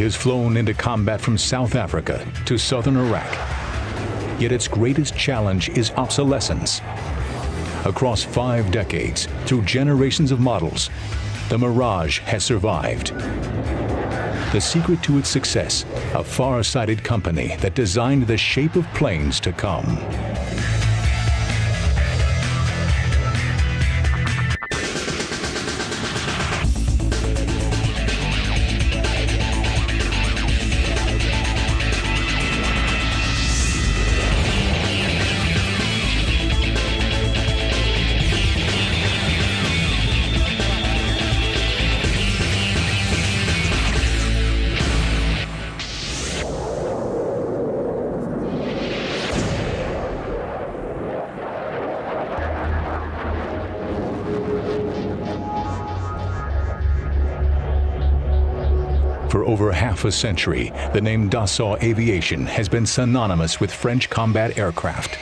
has flown into combat from South Africa to southern Iraq. Yet its greatest challenge is obsolescence. Across 5 decades, through generations of models, the Mirage has survived. The secret to its success, a far-sighted company that designed the shape of planes to come. For over half a century, the name Dassault Aviation has been synonymous with French combat aircraft.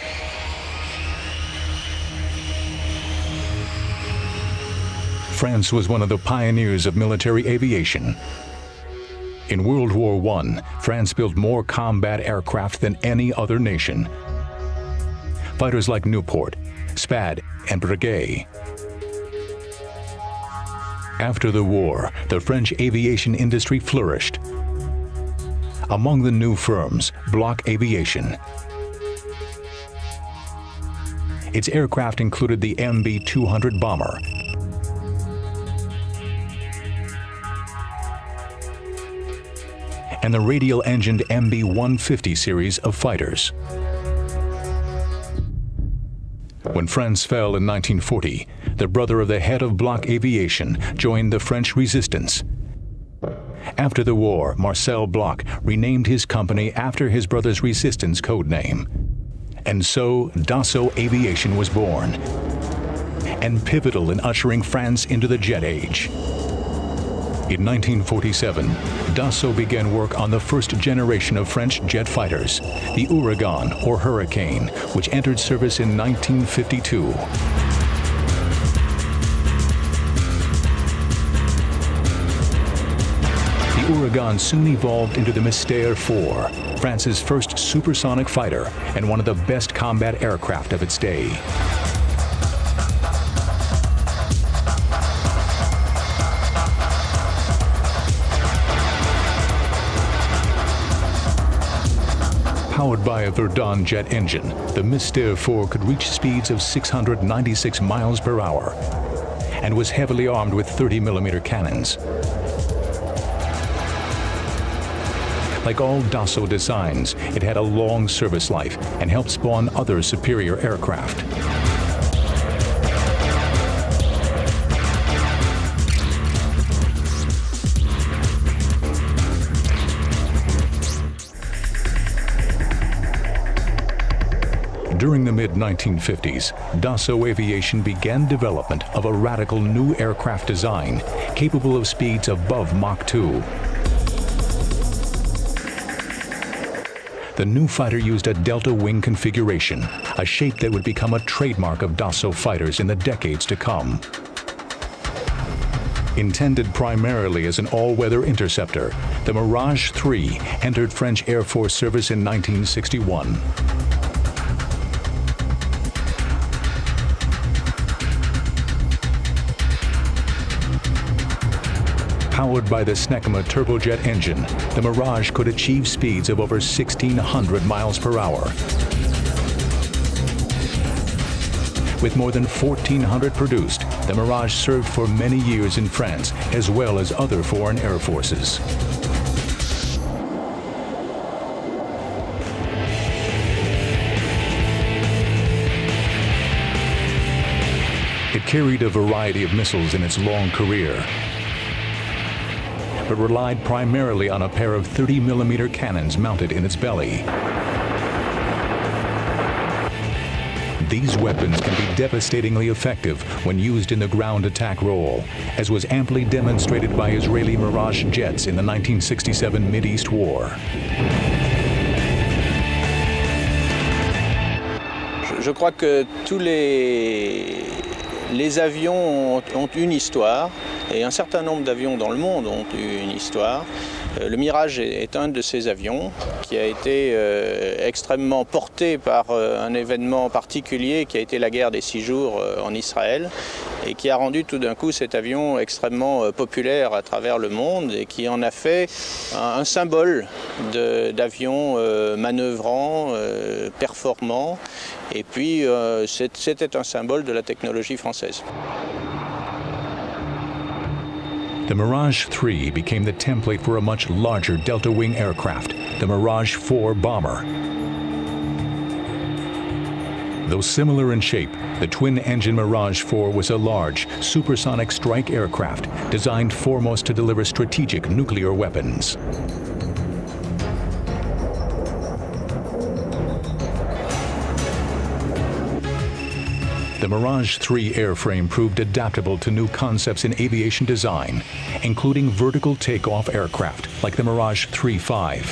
France was one of the pioneers of military aviation. In World War I, France built more combat aircraft than any other nation. Fighters like Nieuport, Spad, and Breguet. After the war, the French aviation industry flourished. Among the new firms, Bloch Aviation. Its aircraft included the MB-200 bomber, and the radial-engined MB-150 series of fighters. When France fell in 1940, the brother of the head of Bloch Aviation joined the French resistance. After the war, Marcel Bloch renamed his company after his brother's resistance code name. And so Dassault Aviation was born, and pivotal in ushering France into the jet age. In 1947, Dassault began work on the first generation of French jet fighters, the Ouragan or Hurricane, which entered service in 1952. The Ouragan soon evolved into the Mystère 4, France's first supersonic fighter and one of the best combat aircraft of its day. Powered by a Verdun jet engine, the Mystère 4 could reach speeds of 696 miles per hour and was heavily armed with 30mm cannons. Like all Dassault designs, it had a long service life and helped spawn other superior aircraft. During the mid-1950s, Dassault Aviation began development of a radical new aircraft design capable of speeds above Mach 2. The new fighter used a delta wing configuration, a shape that would become a trademark of Dassault fighters in the decades to come. Intended primarily as an all-weather interceptor, the Mirage 3 entered French Air Force service in 1961. Powered by the Snecma turbojet engine, the Mirage could achieve speeds of over 1,600 miles per hour. With more than 1,400 produced, the Mirage served for many years in France, as well as other foreign air forces. It carried a variety of missiles in its long career, but relied primarily on a pair of 30mm cannons mounted in its belly. These weapons can be devastatingly effective when used in the ground attack role, as was amply demonstrated by Israeli Mirage jets in the 1967 Mideast War. Je crois que tous les avions ont une histoire, et un certain nombre d'avions dans le monde ont eu une histoire. Le Mirage est un de ces avions qui a été extrêmement porté par un événement particulier qui a été la guerre des 6 jours en Israël et qui a rendu tout d'un coup cet avion extrêmement populaire à travers le monde et qui en a fait un symbole d'avion manœuvrant, performant, et puis c'était un symbole de la technologie française. The Mirage 3 became the template for a much larger delta-wing aircraft, the Mirage 4 bomber. Though similar in shape, the twin-engine Mirage 4 was a large, supersonic strike aircraft designed foremost to deliver strategic nuclear weapons. The Mirage 3 airframe proved adaptable to new concepts in aviation design, including vertical takeoff aircraft like the Mirage 3.5.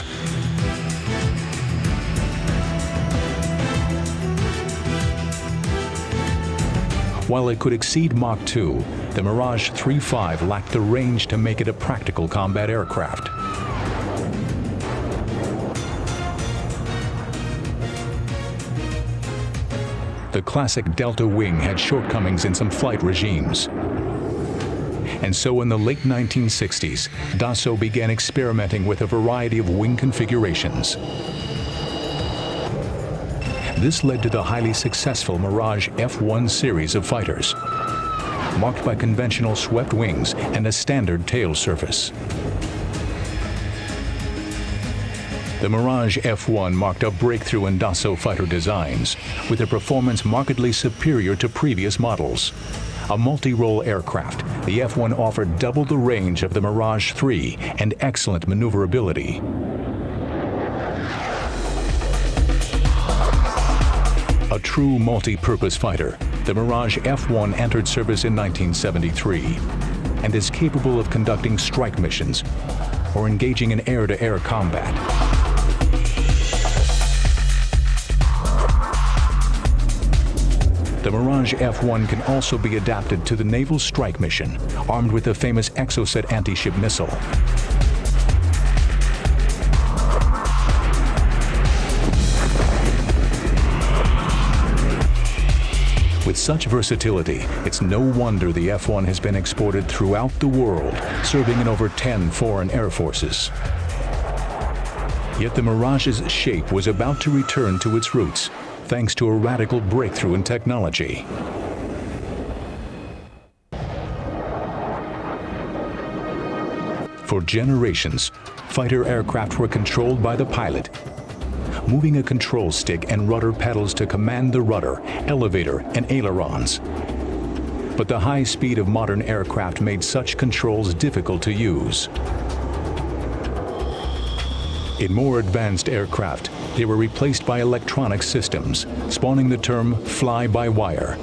While it could exceed Mach 2, the Mirage 3.5 lacked the range to make it a practical combat aircraft. The classic Delta wing had shortcomings in some flight regimes. And so in the late 1960s, Dassault began experimenting with a variety of wing configurations. This led to the highly successful Mirage F1 series of fighters, marked by conventional swept wings and a standard tail surface. The Mirage F1 marked a breakthrough in Dassault fighter designs, with a performance markedly superior to previous models. A multi-role aircraft, the F1 offered double the range of the Mirage 3 and excellent maneuverability. A true multi-purpose fighter, the Mirage F1 entered service in 1973 and is capable of conducting strike missions or engaging in air-to-air combat. The Mirage F1 can also be adapted to the naval strike mission, armed with the famous Exocet anti-ship missile. With such versatility, it's no wonder the F1 has been exported throughout the world, serving in over 10 foreign air forces. Yet the Mirage's shape was about to return to its roots, thanks to a radical breakthrough in technology. For generations, fighter aircraft were controlled by the pilot, moving a control stick and rudder pedals to command the rudder, elevator, and ailerons. But the high speed of modern aircraft made such controls difficult to use. In more advanced aircraft, they were replaced by electronic systems, spawning the term fly-by-wire.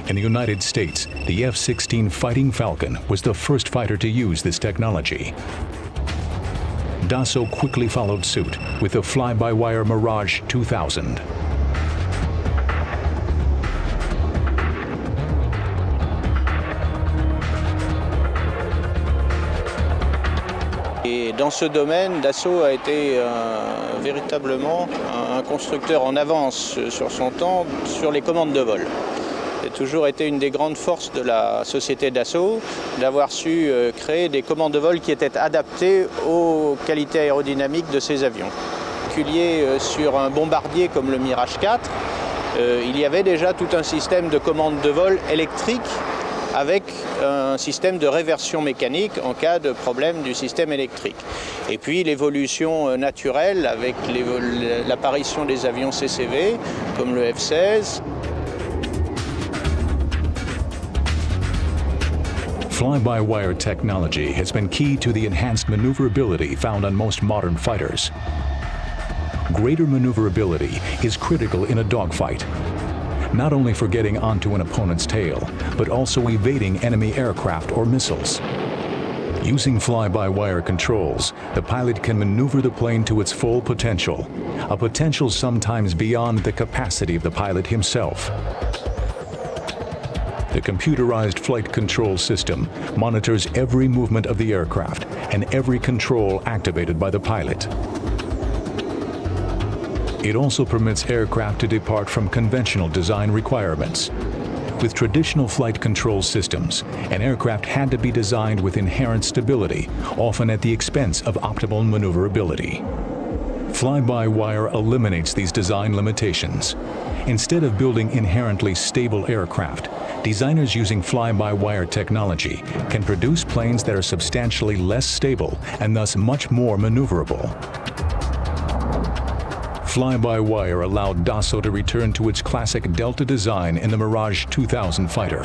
In the United States, the F-16 Fighting Falcon was the first fighter to use this technology. Dassault quickly followed suit with the fly-by-wire Mirage 2000. Et dans ce domaine, Dassault a été véritablement un constructeur en avance sur son temps sur les commandes de vol. C'est toujours été une des grandes forces de la société Dassault d'avoir su créer des commandes de vol qui étaient adaptées aux qualités aérodynamiques de ces avions. En particulier sur un bombardier comme le Mirage 4, il y avait déjà tout un système de commandes de vol électriques avec un système de réversion mécanique en cas de problème du système électrique. Et puis l'évolution naturelle avec l'apparition des avions CCV comme le F-16. Fly-by-wire technology has been key to the enhanced maneuverability found on most modern fighters. Greater maneuverability is critical in a dogfight, not only for getting onto an opponent's tail, but also evading enemy aircraft or missiles. Using fly-by-wire controls, the pilot can maneuver the plane to its full potential, a potential sometimes beyond the capacity of the pilot himself. The computerized flight control system monitors every movement of the aircraft and every control activated by the pilot. It also permits aircraft to depart from conventional design requirements. With traditional flight control systems, an aircraft had to be designed with inherent stability, often at the expense of optimal maneuverability. Fly-by-wire eliminates these design limitations. Instead of building inherently stable aircraft, designers using fly-by-wire technology can produce planes that are substantially less stable and thus much more maneuverable. Fly-by-wire allowed Dassault to return to its classic Delta design in the Mirage 2000 fighter.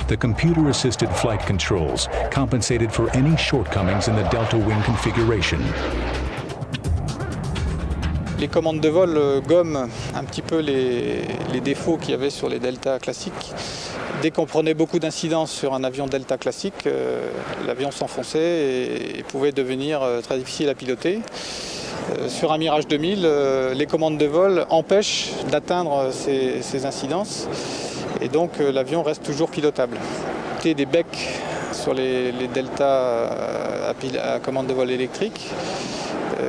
The computer-assisted flight controls compensated for any shortcomings in the Delta wing configuration. Les commandes de vol gomment un petit peu les défauts qu'il y avait sur les Delta classiques. Dès qu'on prenait beaucoup d'incidence sur un avion Delta classique, l'avion s'enfonçait et pouvait devenir très difficile à piloter. Sur un Mirage 2000, les commandes de vol empêchent d'atteindre ces incidences et donc l'avion reste toujours pilotable. Des becs sur les Delta à commande de vol électrique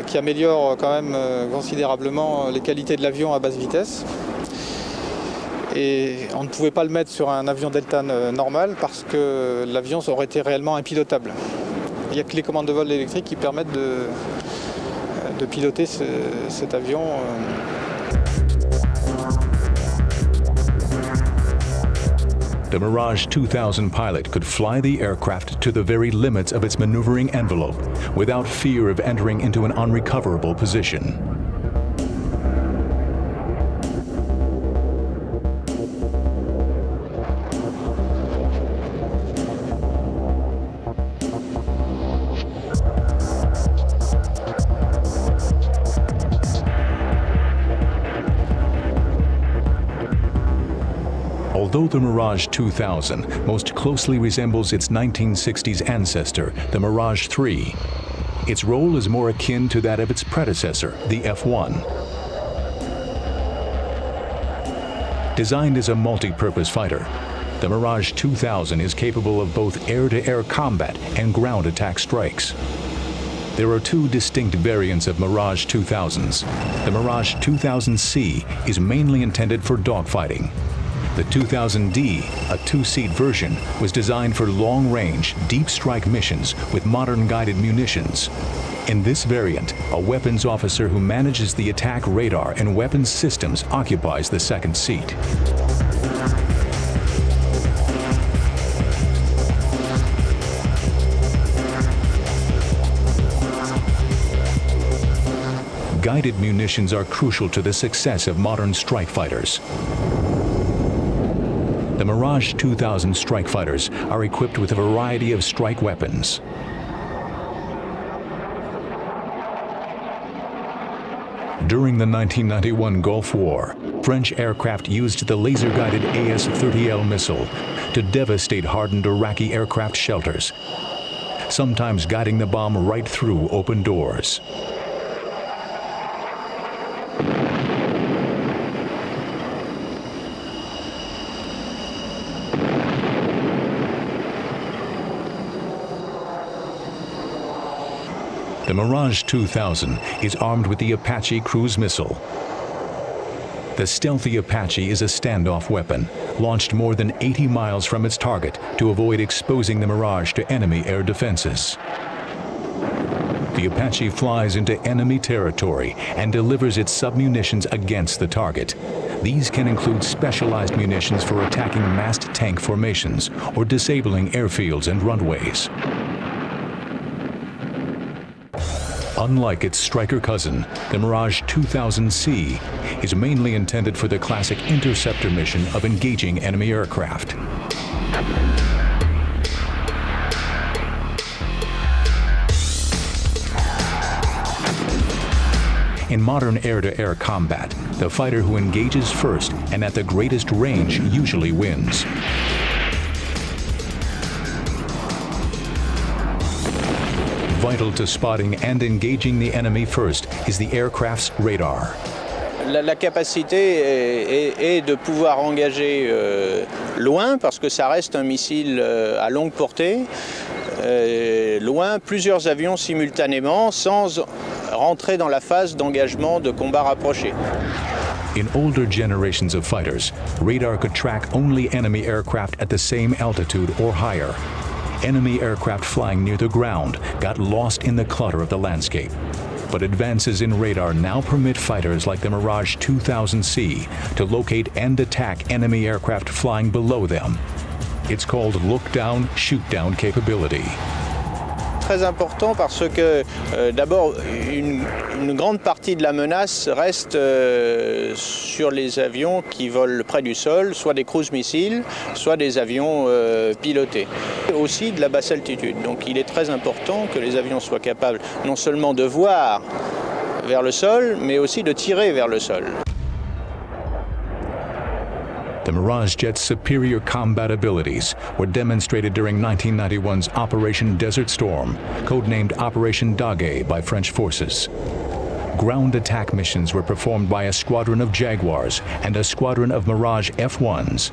qui améliorent quand même considérablement les qualités de l'avion à basse vitesse. Et on ne pouvait pas le mettre sur un avion Delta normal parce que l'avion aurait été réellement impilotable. Il n'y a que les commandes de vol électriques qui permettent de piloter cet avion. The Mirage 2000 pilot could fly the aircraft to the very limits of its maneuvering envelope without fear of entering into an unrecoverable position. Although the Mirage 2000 most closely resembles its 1960s ancestor, the Mirage 3, its role is more akin to that of its predecessor, the F1. Designed as a multi-purpose fighter, the Mirage 2000 is capable of both air-to-air combat and ground attack strikes. There are two distinct variants of Mirage 2000s. The Mirage 2000C is mainly intended for dogfighting. The 2000D, a two-seat version, was designed for long-range, deep-strike missions with modern guided munitions. In this variant, a weapons officer who manages the attack radar and weapons systems occupies the second seat. Guided munitions are crucial to the success of modern strike fighters. The Mirage 2000 strike fighters are equipped with a variety of strike weapons. During the 1991 Gulf War, French aircraft used the laser-guided AS-30L missile to devastate hardened Iraqi aircraft shelters, sometimes guiding the bomb right through open doors. The Mirage 2000 is armed with the Apache cruise missile. The stealthy Apache is a standoff weapon, launched more than 80 miles from its target to avoid exposing the Mirage to enemy air defenses. The Apache flies into enemy territory and delivers its submunitions against the target. These can include specialized munitions for attacking massed tank formations or disabling airfields and runways. Unlike its striker cousin, the Mirage 2000C is mainly intended for the classic interceptor mission of engaging enemy aircraft. In modern air-to-air combat, the fighter who engages first and at the greatest range usually wins. Vital to spotting and engaging the enemy first is the aircraft's radar. La capacité est de pouvoir engager loin, parce que ça reste un missile à longue portée, loin, plusieurs avions simultanément, sans rentrer dans la phase d'engagement de combat rapproché. In older generations of fighters, radar could track only enemy aircraft at the same altitude or higher. Enemy aircraft flying near the ground got lost in the clutter of the landscape. But advances in radar now permit fighters like the Mirage 2000C to locate and attack enemy aircraft flying below them. It's called look-down, shoot-down capability. Très important parce que d'abord une grande partie de la menace reste sur les avions qui volent près du sol, soit des cruise missiles, soit des avions pilotés. Aussi de la basse altitude. Donc il est très important que les avions soient capables non seulement de voir vers le sol, mais aussi de tirer vers le sol. The Mirage jet's superior combat abilities were demonstrated during 1991's Operation Desert Storm, codenamed Operation Daguet by French forces. Ground attack missions were performed by a squadron of Jaguars and a squadron of Mirage F1s.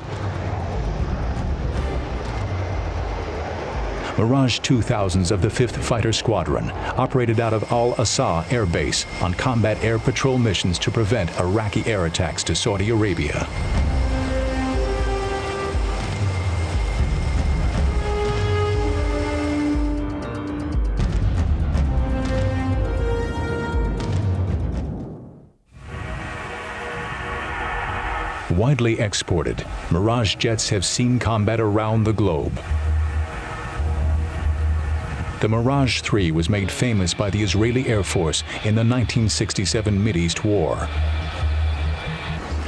Mirage 2000s of the 5th Fighter Squadron operated out of Al-Assa Air Base on combat air patrol missions to prevent Iraqi air attacks to Saudi Arabia. Widely exported, Mirage jets have seen combat around the globe. The Mirage 3 was made famous by the Israeli Air Force in the 1967 Mideast War.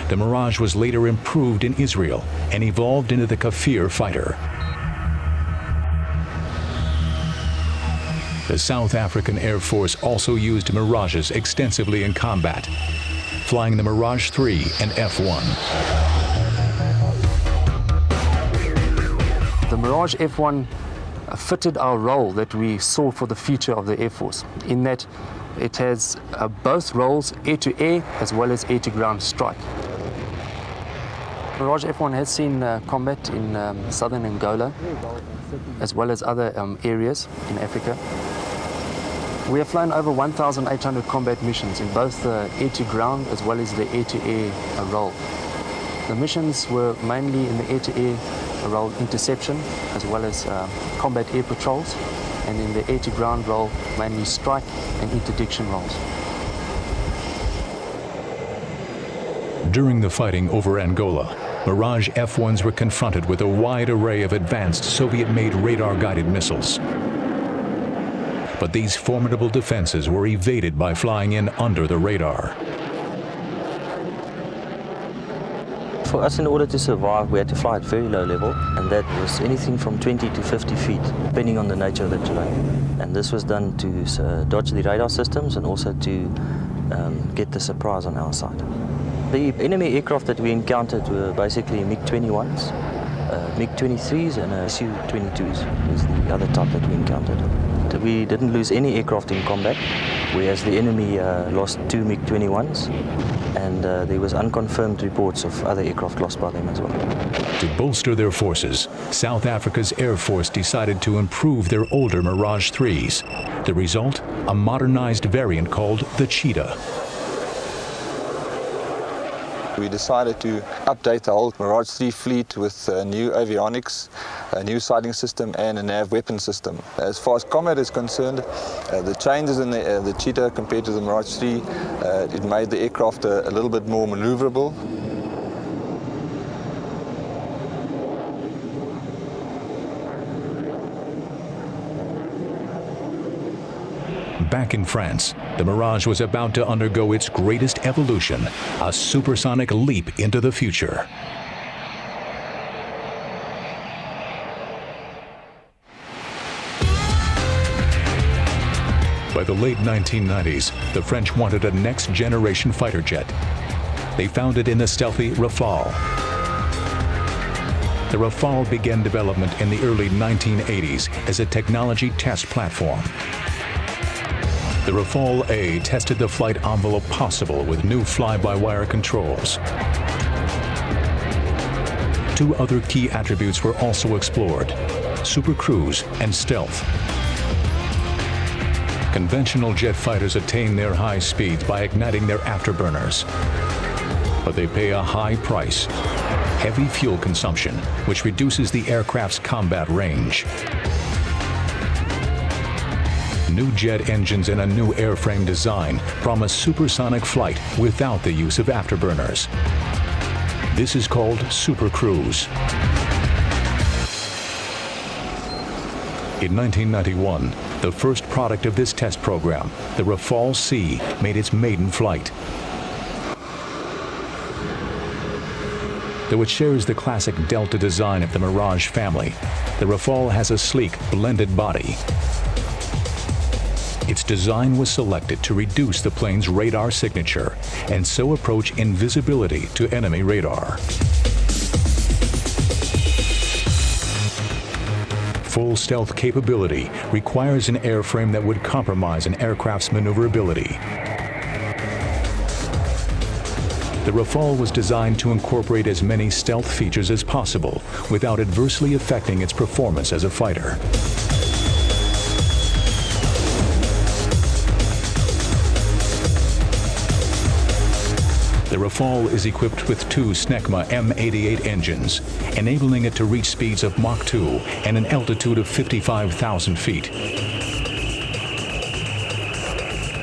The Mirage was later improved in Israel and evolved into the Kafir fighter. The South African Air Force also used Mirages extensively in combat, flying the Mirage 3 and F1. The Mirage F1 fitted our role that we saw for the future of the Air Force, in that it has both roles, air-to-air as well as air-to-ground strike. Mirage F1 has seen combat in southern Angola, as well as other areas in Africa. We have flown over 1,800 combat missions in both the air-to-ground as well as the air-to-air role. The missions were mainly in the air-to-air role interception as well as combat air patrols, and in the air-to-ground role mainly strike and interdiction roles. During the fighting over Angola, Mirage F1s were confronted with a wide array of advanced Soviet-made radar-guided missiles. But these formidable defenses were evaded by flying in under the radar. For us, in order to survive, we had to fly at very low level, and that was anything from 20 to 50 feet, depending on the nature of the terrain. And this was done to dodge the radar systems and also to get the surprise on our side. The enemy aircraft that we encountered were basically MiG-21s, MiG-23s and Su-22s was the other type that we encountered. We didn't lose any aircraft in combat, whereas the enemy lost 2 MiG-21s, and there was unconfirmed reports of other aircraft lost by them as well. To bolster their forces, South Africa's Air Force decided to improve their older Mirage 3s. The result, a modernized variant called the Cheetah. We decided to update the whole Mirage 3 fleet with new avionics, a new sighting system and a nav weapon system. As far as combat is concerned, the changes in the Cheetah compared to the Mirage 3, it made the aircraft a little bit more maneuverable. Back in France, the Mirage was about to undergo its greatest evolution, a supersonic leap into the future. By the late 1990s, the French wanted a next-generation fighter jet. They found it in the stealthy Rafale. The Rafale began development in the early 1980s as a technology test platform. The Rafale A tested the flight envelope possible with new fly-by-wire controls. Two other key attributes were also explored: supercruise and stealth. Conventional jet fighters attain their high speeds by igniting their afterburners. But they pay a high price: heavy fuel consumption, which reduces the aircraft's combat range. New jet engines and a new airframe design promise supersonic flight without the use of afterburners. This is called supercruise. In 1991, the first product of this test program, the Rafale C, made its maiden flight. Though it shares the classic Delta design of the Mirage family, the Rafale has a sleek, blended body. Its design was selected to reduce the plane's radar signature and so approach invisibility to enemy radar. Full stealth capability requires an airframe that would compromise an aircraft's maneuverability. The Rafale was designed to incorporate as many stealth features as possible without adversely affecting its performance as a fighter. The Rafale is equipped with two Snecma M88 engines, enabling it to reach speeds of Mach 2 and an altitude of 55,000 feet.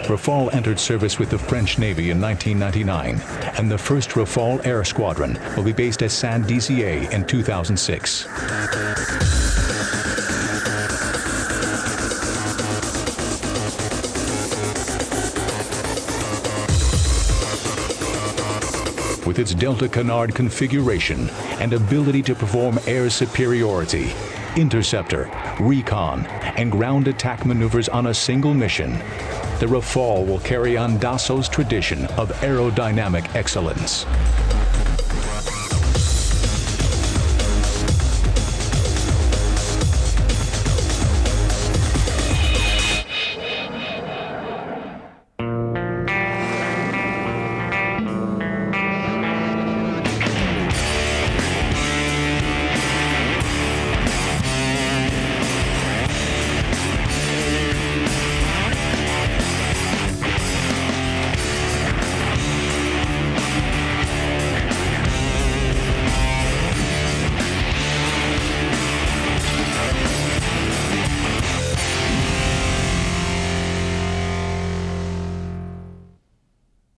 Rafale entered service with the French Navy in 1999, and the first Rafale Air Squadron will be based at Saint-Dizier in 2006. With its Delta Canard configuration and ability to perform air superiority, interceptor, recon, and ground attack maneuvers on a single mission, the Rafale will carry on Dassau's tradition of aerodynamic excellence.